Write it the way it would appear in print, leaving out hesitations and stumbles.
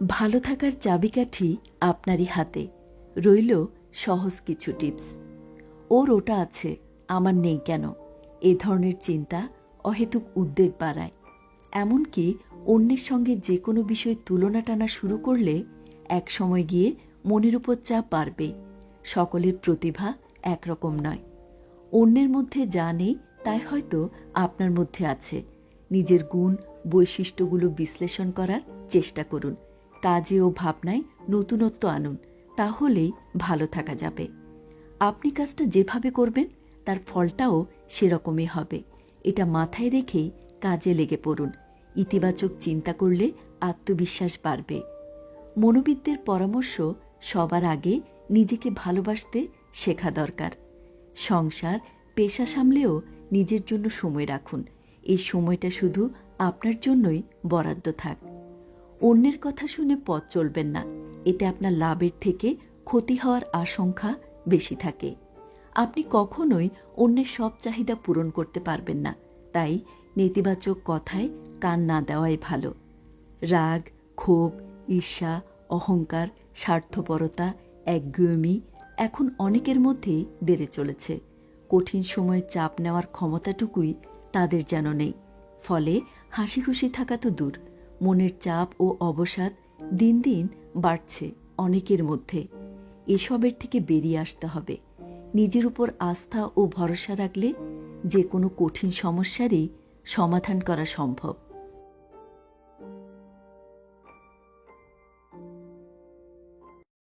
ভালো থাকার চাবিকাঠি আপনারই হাতে। রইল সহজ কিছু টিপস। ওর ওটা আছে, আমার নেই কেন, এ ধরনের চিন্তা অহেতুক উদ্বেগ বাড়ায়। এমনকি অন্যের সঙ্গে যে কোনো বিষয় তুলনা টানা শুরু করলে এক সময় গিয়ে মনের উপর চাপ বাড়বে। সকলের প্রতিভা একরকম নয়। অন্যের মধ্যে যা নেই তাই হয়তো আপনার মধ্যে আছে। নিজের গুণ বৈশিষ্ট্যগুলো বিশ্লেষণ করার চেষ্টা করুন। কাজে ও ভাবনায় নতুনত্ব আনুন, তাহলেই ভালো থাকা যাবে। আপনি কাজটা যেভাবে করবেন তার ফলটাও সেরকমই হবে। এটা মাথায় রেখেই কাজে লেগে পড়ুন। ইতিবাচক চিন্তা করলে আত্মবিশ্বাস বাড়বে। মনোবিদদের পরামর্শ, সবার আগে নিজেকে ভালোবাসতে শেখা দরকার। সংসার পেশা সামলেও নিজের জন্য সময় রাখুন। এই সময়টা শুধু আপনার জন্যই বরাদ্দ থাক। অন্যের কথা শুনে পথ চলবেন না, এতে আপনার লাভের থেকে ক্ষতি হওয়ার আশঙ্কা বেশি থাকে। আপনি কখনোই অন্যের সব চাহিদা পূরণ করতে পারবেন না, তাই নেতিবাচক কথায় কান না দেওয়াই ভালো। রাগ, ক্ষোভ, ঈর্ষা, অহংকার, স্বার্থপরতা, একগুঁয়েমি এখন অনেকের মধ্যেই বেড়ে চলেছে। কঠিন সময়ে চাপ নেওয়ার ক্ষমতাটুকুই তাদের যেন নেই। ফলে হাসি খুশি থাকা তো দূর, মনের চাপ ও অবসাদ দিন দিন বাড়ছে অনেকের মধ্যে। এসবের থেকে বেরিয়ে আসতে হবে। নিজের উপর আস্থা ও ভরসা রাখলে যে কোনো কঠিন সমস্যারই সমাধান করা সম্ভব।